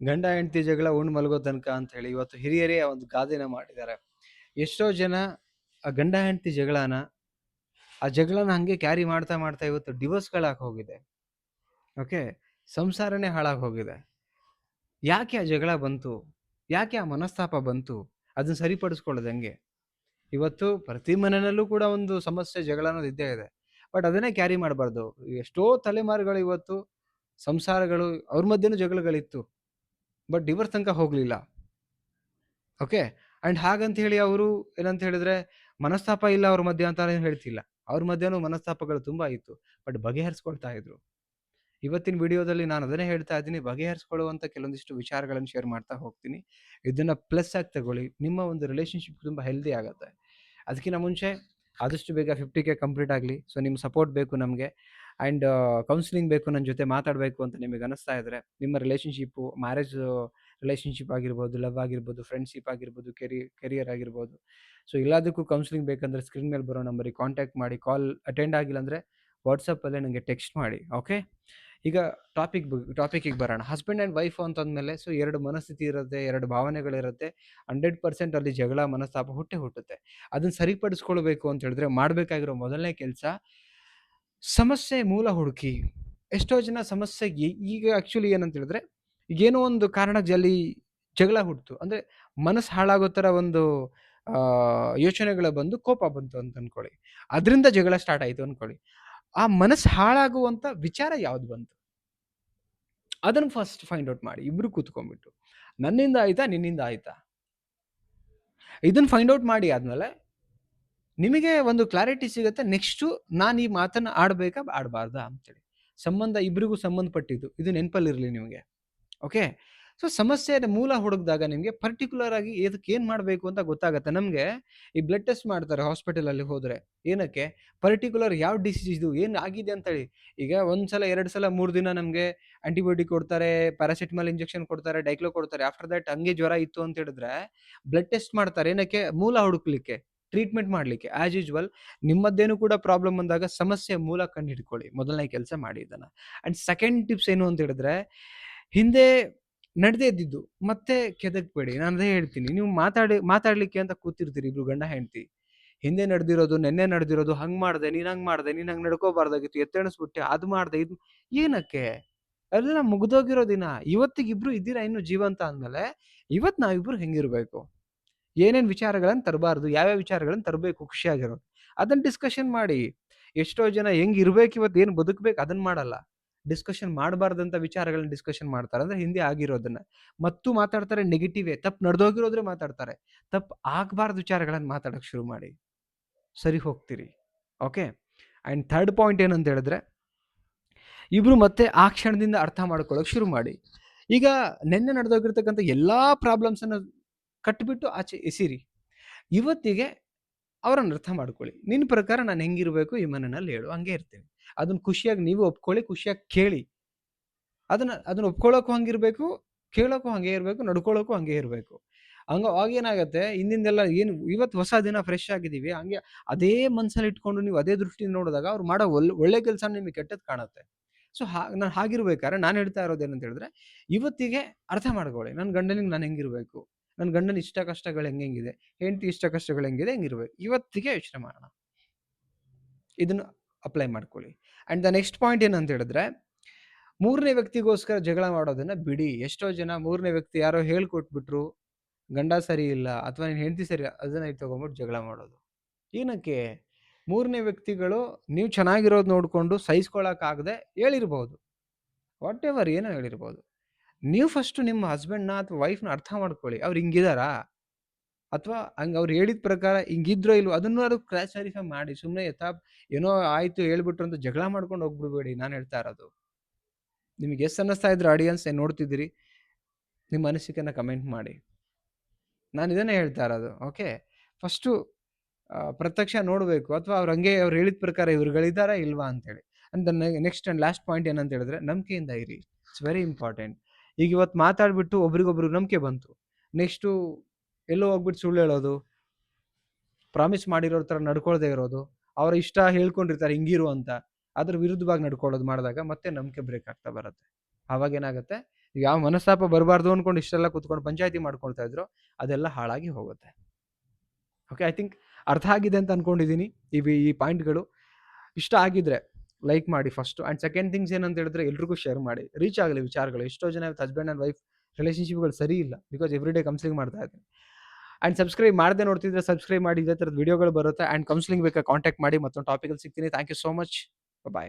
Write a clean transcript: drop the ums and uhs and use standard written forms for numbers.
ಗಂಡ ಹೆಂಡತಿ ಜಗಳ ಉಂಡ್ ಮಲಗೋ ತನಕ ಅಂತ ಹೇಳಿ ಇವತ್ತು ಹಿರಿಯರೇ ಒಂದು ಗಾದೆನ ಮಾಡಿದ್ದಾರೆ. ಎಷ್ಟೋ ಜನ ಆ ಗಂಡ ಹೆಂಡತಿ ಆ ಜಗಳನ ಹಂಗೆ ಕ್ಯಾರಿ ಮಾಡ್ತಾ ಮಾಡ್ತಾ ಇವತ್ತು ಡಿವೋರ್ಸ್ಗಳಾಗಿ ಹೋಗಿದೆ. ಓಕೆ, ಸಂಸಾರನೇ ಹಾಳಾಗಿ ಹೋಗಿದೆ. ಯಾಕೆ ಆ ಜಗಳ ಬಂತು? ಯಾಕೆ ಆ ಮನಸ್ತಾಪ ಬಂತು? ಅದನ್ನ ಸರಿಪಡಿಸ್ಕೊಳ್ಳೋದು ಹೆಂಗೆ? ಇವತ್ತು ಪ್ರತಿ ಮನೆಯಲ್ಲೂ ಕೂಡ ಒಂದು ಸಮಸ್ಯೆ ಜಗಳ ಅನ್ನೋದು ಇದ್ದೇ ಇದೆ. ಬಟ್ ಅದನ್ನೇ ಕ್ಯಾರಿ ಮಾಡಬಾರ್ದು. ಎಷ್ಟೋ ತಲೆಮಾರುಗಳು ಇವತ್ತು ಸಂಸಾರಗಳು ಅವ್ರ ಮಧ್ಯೆನೂ ಜಗಳಗಳಿತ್ತು. ಬಟ್ ಡಿವೋರ್ಸ್ ತನಕ ಹೋಗ್ಲಿಲ್ಲ. ಓಕೆ, ಅಂಡ್ ಹಾಗಂತ ಹೇಳಿ ಅವರು ಏನಂತ ಹೇಳಿದ್ರೆ ಮನಸ್ತಾಪ ಇಲ್ಲ ಅವ್ರ ಮಧ್ಯ ಅಂತ ಏನ್ ಹೇಳ್ತಿಲ್ಲ. ಅವ್ರ ಮಧ್ಯನೂ ಮನಸ್ತಾಪಗಳು ತುಂಬಾ ಇತ್ತು. ಬಟ್ ಬಗೆಹರಿಸ್ಕೊಳ್ತಾ ಇದ್ರು. ಇವತ್ತಿನ ವಿಡಿಯೋದಲ್ಲಿ ನಾನು ಅದನ್ನೇ ಹೇಳ್ತಾ ಇದ್ದೀನಿ, ಬಗೆಹರಿಸ್ಕೊಳ್ಳುವಂತ ಕೆಲವೊಂದಿಷ್ಟು ವಿಚಾರಗಳನ್ನು ಶೇರ್ ಮಾಡ್ತಾ ಹೋಗ್ತೀನಿ. ಇದನ್ನ ಪ್ಲಸ್ ಆಗಿ ತಗೊಳ್ಳಿ. ನಿಮ್ಮ ಒಂದು ರಿಲೇಶನ್ಶಿಪ್ ತುಂಬಾ ಹೆಲ್ದಿ ಆಗುತ್ತೆ. ಅದಕ್ಕಿಂತ ಮುಂಚೆ ಆದಷ್ಟು ಬೇಗ 50K ಕಂಪ್ಲೀಟ್ ಆಗಲಿ. ಸೊ ನಿಮ್ಮ ಸಪೋರ್ಟ್ ಬೇಕು ನಮಗೆ. ಆ್ಯಂಡ್ ಕೌನ್ಸಿಲಿಂಗ್ ಬೇಕು, ನನ್ನ ಜೊತೆ ಮಾತಾಡಬೇಕು ಅಂತ ನಿಮಗೆ ಅನಿಸ್ತಾ ಇದ್ರೆ, ನಿಮ್ಮ ರಿಲೇಶನ್ಶಿಪ್ಪು, ಮ್ಯಾರೇಜ್ ರಿಲೇಶನ್ಶಿಪ್ ಆಗಿರ್ಬೋದು, ಲವ್ ಆಗಿರ್ಬೋದು, ಫ್ರೆಂಡ್ಶಿಪ್ ಆಗಿರ್ಬೋದು, ಕೆರಿಯರ್ ಆಗಿರ್ಬೋದು. ಸೊ ಎಲ್ಲದಕ್ಕೂ ಕೌನ್ಸಿಲಿಂಗ್ ಬೇಕಂದ್ರೆ ಸ್ಕ್ರೀನ್ ಮೇಲೆ ಬರೋ ನಂಬರಿಗೆ ಕಾಂಟ್ಯಾಕ್ಟ್ ಮಾಡಿ. ಕಾಲ್ ಅಟೆಂಡ್ ಆಗಿಲ್ಲ ಅಂದರೆ ವಾಟ್ಸಪ್ಪಲ್ಲೇ ನನಗೆ ಟೆಕ್ಸ್ಟ್ ಮಾಡಿ. ಓಕೆ, ಈಗ ಟಾಪಿಕಿಗೆ ಬರೋಣ. ಹಸ್ಬೆಂಡ್ ಆ್ಯಂಡ್ ವೈಫ್ ಅಂತಂದಮೇಲೆ ಸೊ ಎರಡು ಮನಸ್ಥಿತಿ ಇರುತ್ತೆ, ಎರಡು ಭಾವನೆಗಳಿರುತ್ತೆ. 100% ಅಲ್ಲಿ ಜಗಳ ಮನಸ್ತಾಪ ಹುಟ್ಟುತ್ತೆ. ಅದನ್ನ ಸರಿಪಡಿಸ್ಕೊಳ್ಬೇಕು ಅಂತ ಹೇಳಿದ್ರೆ ಮಾಡಬೇಕಾಗಿರೋ ಮೊದಲನೇ ಕೆಲಸ ಸಮಸ್ಯೆ ಮೂಲ ಹುಡುಕಿ. ಎಷ್ಟೋ ಜನ ಸಮಸ್ಯೆ ಈಗ ಆ್ಯಕ್ಚುಲಿ ಏನಂತ ಹೇಳಿದ್ರೆ ಏನೋ ಒಂದು ಕಾರಣಕ್ಕೆ ಜಗಳ ಹುಟ್ಟಿತು ಅಂದರೆ ಮನಸ್ಸು ಹಾಳಾಗೋ ಥರ ಒಂದು ಯೋಚನೆಗಳು ಬಂದು ಕೋಪ ಬಂತು ಅಂತ ಅನ್ಕೊಳ್ಳಿ. ಅದರಿಂದ ಜಗಳ ಸ್ಟಾರ್ಟ್ ಆಯಿತು ಅನ್ಕೊಳ್ಳಿ. ಆ ಮನಸ್ಸು ಹಾಳಾಗುವಂಥ ವಿಚಾರ ಯಾವ್ದು ಬಂತು ಅದನ್ನು ಫಸ್ಟ್ ಫೈಂಡ್ ಔಟ್ ಮಾಡಿ. ಇಬ್ರು ಕೂತ್ಕೊಂಡ್ಬಿಟ್ಟು ನನ್ನಿಂದ ಆಯ್ತಾ ನಿನ್ನಿಂದ ಆಯ್ತಾ ಇದನ್ನು ಫೈಂಡ್ ಔಟ್ ಮಾಡಿ ಆದಮೇಲೆ ನಿಮಗೆ ಒಂದು ಕ್ಲಾರಿಟಿ ಸಿಗುತ್ತೆ. ನೆಕ್ಸ್ಟು ನಾನು ಈ ಮಾತನ್ನು ಆಡಬೇಕಾ ಆಡಬಾರ್ದಾ ಅಂತೇಳಿ. ಸಂಬಂಧ ಇಬ್ಬರಿಗೂ ಸಂಬಂಧಪಟ್ಟಿದ್ದು, ಇದು ನೆನಪಲ್ಲಿರಲಿ ನಿಮಗೆ. ಓಕೆ, ಸೊ ಸಮಸ್ಯೆಯ ಮೂಲ ಹುಡುಕಿದಾಗ ನಿಮಗೆ ಪರ್ಟಿಕ್ಯುಲರ್ ಆಗಿ ಇದಕ್ಕೆ ಏನು ಮಾಡಬೇಕು ಅಂತ ಗೊತ್ತಾಗುತ್ತೆ. ನಮಗೆ ಈ ಬ್ಲಡ್ ಟೆಸ್ಟ್ ಮಾಡ್ತಾರೆ ಹಾಸ್ಪಿಟಲಲ್ಲಿ ಹೋದರೆ. ಏನಕ್ಕೆ? ಪರ್ಟಿಕ್ಯುಲರ್ ಯಾವ ಡಿಸೀಸ್ ಇದು ಏನು ಆಗಿದೆ ಅಂತೇಳಿ. ಈಗ 1 ಸಲ 2 ಸಲ 3 ದಿನ ನಮಗೆ ಆಂಟಿಬಯೋಟಿಕ್ ಕೊಡ್ತಾರೆ, ಪ್ಯಾರಾಸಿಟಮಾಲ್ ಇಂಜೆಕ್ಷನ್ ಕೊಡ್ತಾರೆ, ಡೈಕ್ಲೋ ಕೊಡ್ತಾರೆ. ಆಫ್ಟರ್ ದಟ್ ಹಂಗೆ ಜ್ವರ ಇತ್ತು ಅಂತ ಹೇಳಿದ್ರೆ ಬ್ಲಡ್ ಟೆಸ್ಟ್ ಮಾಡ್ತಾರೆ. ಏನಕ್ಕೆ? ಮೂಲ ಹುಡುಕ್ಲಿಕ್ಕೆ, ಟ್ರೀಟ್ಮೆಂಟ್ ಮಾಡಲಿಕ್ಕೆ. ಆ್ಯಸ್ ಯೂಶ್ವಲ್ ನಿಮ್ಮದ್ದೇನು ಕೂಡ ಪ್ರಾಬ್ಲಮ್ ಬಂದಾಗ ಸಮಸ್ಯೆ ಮೂಲ ಕಂಡು ಹಿಡ್ಕೊಳ್ಳಿ. ಮೊದಲನೇ ಕೆಲಸ ಮಾಡಿ ಇದನ್ನು. ಆ್ಯಂಡ್ ಸೆಕೆಂಡ್ ಟಿಪ್ಸ್ ಏನು ಅಂತ ಹೇಳಿದ್ರೆ, ಹಿಂದೆ ನಡೆದೇ ಇದ್ದಿದ್ದು ಮತ್ತೆ ಕೆದಕ್ಬೇಡಿ. ನಾನು ಅದೇ ಹೇಳ್ತೀನಿ, ನೀವು ಮಾತಾಡ್ಲಿಕ್ಕೆ ಅಂತ ಕೂತಿರ್ತೀರಿ ಇಬ್ರು ಗಂಡ ಹೆಂಡತಿ. ಹಿಂದೆ ನಡೆದಿರೋದು, ನೆನ್ನೆ ನಡೆದಿರೋದು, ಹಂಗ್ ಮಾಡ್ದೆ, ನೀನ್ ಹಂಗ್ ಮಾಡ್ದೆ, ನೀನ್ ಹಂಗ್ ನಡ್ಕೋಬಾರ್ದಾಗಿತ್ತು, ಎತ್ತೆಣಿಸ್ಬಿಟ್ಟೆ, ಅದು ಮಾಡ್ದೆ, ಇದು ಏನಕ್ಕೆ? ಅದೆಲ್ಲ ಮುಗ್ದೋಗಿರೋ ದಿನ. ಇವತ್ತಿಗೆ ಇಬ್ರು ಇದ್ದೀರಾ ಇನ್ನು ಜೀವಂತ ಅಂದ್ಮೇಲೆ ಇವತ್ತು ನಾವಿಬ್ರು ಹೆಂಗಿರ್ಬೇಕು, ಏನೇನ್ ವಿಚಾರಗಳನ್ನ ತರಬಾರ್ದು, ಯಾವ್ಯಾವ ವಿಚಾರಗಳನ್ನ ತರಬೇಕು ಖುಷಿಯಾಗಿರೋದು, ಅದನ್ನ ಡಿಸ್ಕಷನ್ ಮಾಡಿ. ಎಷ್ಟೋ ಜನ ಹೆಂಗಿರ್ಬೇಕು, ಇವತ್ತು ಏನು ಬದುಕಬೇಕು ಅದನ್ನ ಮಾಡಲ್ಲ. ಡಿಸ್ಕಷನ್ ಮಾಡಬಾರ್ದಂತ ವಿಚಾರಗಳನ್ನ ಡಿಸ್ಕಷನ್ ಮಾಡ್ತಾರೆ. ಅಂದ್ರೆ ಹಿಂದೆ ಆಗಿರೋದನ್ನ ಮತ್ತು ಮಾತಾಡ್ತಾರೆ. ನೆಗೆಟಿವ್ ತಪ್ಪು ನಡೆದೋಗಿರೋದ್ರೆ ಮಾತಾಡ್ತಾರೆ. ತಪ್ಪು ಆಗಬಾರ್ದು ವಿಚಾರಗಳನ್ನ ಮಾತಾಡೋಕೆ ಶುರು ಮಾಡಿ, ಸರಿ ಹೋಗ್ತೀರಿ. ಓಕೆ, ಆ್ಯಂಡ್ ಥರ್ಡ್ ಪಾಯಿಂಟ್ ಏನಂತ ಹೇಳಿದ್ರೆ, ಇಬ್ರು ಮತ್ತೆ ಆ ಕ್ಷಣದಿಂದ ಅರ್ಥ ಮಾಡ್ಕೊಳ್ಳೋಕೆ ಶುರು ಮಾಡಿ. ಈಗ ನೆನ್ನೆ ನಡೆದೋಗಿರ್ತಕ್ಕಂಥ ಎಲ್ಲಾ ಪ್ರಾಬ್ಲಮ್ಸನ್ನು ಕಟ್ಬಿಟ್ಟು ಆಚೆ ಎಸಿರಿ. ಇವತ್ತಿಗೆ ಅವರನ್ನು ಅರ್ಥ ಮಾಡ್ಕೊಳ್ಳಿ. ನಿನ್ನ ಪ್ರಕಾರ ನಾನು ಹೆಂಗಿರ್ಬೇಕು ಈ ಮನೆಯಲ್ಲಿ ಹೇಳು, ಹಂಗೆ ಇರ್ತೀನಿ. ಅದನ್ನ ಖುಷಿಯಾಗಿ ನೀವು ಒಪ್ಕೊಳ್ಳಿ, ಖುಷಿಯಾಗಿ ಕೇಳಿ. ಅದನ್ನ ಒಪ್ಕೊಳ್ಳೋಕ್ಕೂ ಹಂಗಿರ್ಬೇಕು, ಕೇಳೋಕ್ಕೂ ಹಂಗೆ ಇರಬೇಕು, ನಡ್ಕೊಳ್ಳೋಕ್ಕೂ ಹಂಗೆ ಇರಬೇಕು. ಆಗೇನಾಗತ್ತೆ, ಹಿಂದಿಂದೆಲ್ಲ ಏನು ಇವತ್ತು ಹೊಸ ದಿನ ಫ್ರೆಶ್ ಆಗಿದ್ದೀವಿ, ಹಂಗೆ ಅದೇ ಮನಸ್ಸಲ್ಲಿ ಇಟ್ಕೊಂಡು ನೀವು ಅದೇ ದೃಷ್ಟಿಯಿಂದ ನೋಡಿದಾಗ ಅವ್ರು ಮಾಡೋ ಒಳ್ಳೆ ಕೆಲಸ ನಿಮಗೆ ಕೆಟ್ಟದ್ದು ಕಾಣುತ್ತೆ. ಸೊ ನಾನು ಹಾಗಿರ್ಬೇಕಾದ್ರೆ ನಾನು ಹೇಳ್ತಾ ಇರೋದೇನಂತ ಹೇಳಿದ್ರೆ, ಇವತ್ತಿಗೆ ಅರ್ಥ ಮಾಡ್ಕೊಳ್ಳಿ, ನನ್ನ ಗಂಡನಿಗೆ ನಾನು ಹೆಂಗಿರ್ಬೇಕು, ನನ್ನ ಗಂಡನ ಇಷ್ಟ ಕಷ್ಟಗಳು ಹೆಂಗಿದೆ, ಹೆಂಡತಿ ಇಷ್ಟ ಕಷ್ಟಗಳು ಹೆಂಗಿದೆ, ಹೆಂಗಿರ್ಬೇಕು, ಇವತ್ತಿಗೆ ಯೋಚನೆ ಮಾಡೋಣ. ಇದನ್ನು ಅಪ್ಲೈ ಮಾಡ್ಕೊಳ್ಳಿ. ಆ್ಯಂಡ್ ದ ನೆಕ್ಸ್ಟ್ ಪಾಯಿಂಟ್ ಏನಂತ ಹೇಳಿದ್ರೆ, ಮೂರನೇ ವ್ಯಕ್ತಿಗೋಸ್ಕರ ಜಗಳ ಮಾಡೋದನ್ನ ಬಿಡಿ. ಎಷ್ಟೋ ಜನ ಮೂರನೇ ವ್ಯಕ್ತಿ ಯಾರೋ ಹೇಳ್ಕೊಟ್ಬಿಟ್ರು, ಗಂಡ ಸರಿ ಇಲ್ಲ ಅಥವಾ ನಿನ್ನ ಹೆಂಡತಿ ಸರಿ, ಅದನ್ನ ತಗೊಂಡ್ಬಿಟ್ಟು ಜಗಳ ಮಾಡೋದು. ಏನಕ್ಕೆ? ಮೂರನೇ ವ್ಯಕ್ತಿಗಳು ನೀವು ಚೆನ್ನಾಗಿರೋದು ನೋಡಿಕೊಂಡು ಸಹಿಸ್ಕೊಳ್ಳೋಕ್ಕಾಗದೆ ಹೇಳಿರ್ಬೋದು, ವಾಟ್ ಎವರ್ ಏನೋ ಹೇಳಿರ್ಬೋದು. ನೀವು ಫಸ್ಟು ನಿಮ್ಮ ಹಸ್ಬೆಂಡ್ನ ಅಥವಾ ವೈಫ್ನ ಅರ್ಥ ಮಾಡ್ಕೊಳ್ಳಿ. ಅವ್ರು ಹಿಂಗಿದಾರಾ, ಅಥವಾ ಹಂಗೆ ಅವ್ರು ಹೇಳಿದ ಪ್ರಕಾರ ಹಿಂಗಿದ್ರೋ ಇಲ್ವೋ ಅದನ್ನು ಅದು ಕ್ಲಾರಿಫೈ ಮಾಡಿ. ಸುಮ್ಮನೆ ಏನೋ ಆಯಿತು ಹೇಳ್ಬಿಟ್ರು ಅಂತ ಜಗಳ ಮಾಡ್ಕೊಂಡು ಹೋಗ್ಬಿಡ್ಬೇಡಿ. ನಾನು ಹೇಳ್ತಾ ಇರೋದು, ನಿಮಗೆ ಎಷ್ಟು ಅನ್ನಿಸ್ತಾ ಇದ್ರೆ ಆಡಿಯನ್ಸ್ ಏನು ನೋಡ್ತಿದ್ದೀರಿ, ನಿಮ್ಮ ಅನಿಸಿಕೆನ ಕಮೆಂಟ್ ಮಾಡಿ. ನಾನು ಇದನ್ನೇ ಹೇಳ್ತಾ ಇರೋದು. ಓಕೆ, ಫಸ್ಟು ಪ್ರತ್ಯಕ್ಷ ನೋಡಬೇಕು, ಅಥವಾ ಅವ್ರು ಹೇಳಿದ ಪ್ರಕಾರ ಇವ್ರುಗಳಿದ್ದಾರಾ ಇಲ್ವಾ ಅಂತೇಳಿ. And next and last point ಏನಂತ ಹೇಳಿದ್ರೆ, ನಂಬಿಕೆಯಿಂದ ಇರಿ. It's very important. ಈಗ ಇವತ್ತು ಮಾತಾಡ್ಬಿಟ್ಟು ಒಬ್ರಿಗೊಬ್ರಿಗೆ ನಂಬಿಕೆ ಬಂತು, ನೆಕ್ಸ್ಟು ಎಲ್ಲೋ ಹೋಗ್ಬಿಟ್ಟು ಸುಳ್ಳು ಹೇಳೋದು, ಪ್ರಾಮಿಸ್ ಮಾಡಿರೋ ಥರ ನಡ್ಕೊಳ್ದೇ ಇರೋದು, ಅವರ ಇಷ್ಟ ಹೇಳ್ಕೊಂಡಿರ್ತಾರೆ ಹಿಂಗಿರು ಅಂತ, ಅದ್ರ ವಿರುದ್ಧವಾಗಿ ನಡ್ಕೊಳ್ಳೋದು ಮಾಡಿದಾಗ ಮತ್ತೆ ನಂಬಿಕೆ ಬ್ರೇಕ್ ಆಗ್ತಾ ಬರುತ್ತೆ. ಆವಾಗ ಏನಾಗುತ್ತೆ, ಯಾವ ಮನಸ್ತಾಪ ಬರಬಾರ್ದು ಅನ್ಕೊಂಡು ಇಷ್ಟೆಲ್ಲ ಕೂತ್ಕೊಂಡು ಪಂಚಾಯತಿ ಮಾಡ್ಕೊಳ್ತಾ ಇದ್ರು, ಅದೆಲ್ಲ ಹಾಳಾಗಿ ಹೋಗುತ್ತೆ. ಓಕೆ, ಐ ಥಿಂಕ್ ಅರ್ಥ ಆಗಿದೆ ಅಂತ ಅನ್ಕೊಂಡಿದ್ದೀನಿ. ಈ ಪಾಯಿಂಟ್ಗಳು ಇಷ್ಟ ಆಗಿದ್ರೆ ಲೈಕ್ ಮಾಡಿ ಫಸ್ಟು. ಆ್ಯಂಡ್ ಸೆಕೆಂಡ್ ಥಿಂಗ್ಸ್ ಏನಂತ ಹೇಳಿದ್ರೆ, ಎಲ್ರಿಗೂ ಶೇರ್ ಮಾಡಿ, ರೀಚ್ ಆಗಲಿ ವಿಚಾರಗಳು. ಎಷ್ಟೋ ಜನ ಹಸ್ಬೆಂಡ್ ಆ್ಯಂಡ್ ವೈಫ್ ರಿಲೇಷನ್ಶಿಪ್ಗಳು ಸರಿ ಇಲ್ಲ, ಬಿಕಾಸ್ ಎವ್ರಿ ಡೇ ಕೌನ್ಸಿಲಿಂಗ್ ಮಾಡ್ತಾ ಇದ್ದೀನಿ. ಆ್ಯಂಡ್ ಸಬ್ಸ್ಕ್ರೈಬ್ ಮಾಡದೆ ನೋಡ್ತಿದ್ರೆ ಸಬ್ಸ್ಕ್ರೈಬ್ ಮಾಡಿ, ಇದೇ ಥರದ ವಿಡಿಯೋಗಳು ಬರುತ್ತೆ. ಆ್ಯಂಡ್ ಕೌನ್ಸಿಲಿಂಗ್ ಬೇಕಾ ಕಾಂಟ್ಯಾಕ್ಟ್ ಮಾಡಿ, ಮತ್ತೊಂದು ಟಾಪಿಕಲ್ಲಿ ಸಿಗ್ತೀನಿ. Thank you so much. Bye.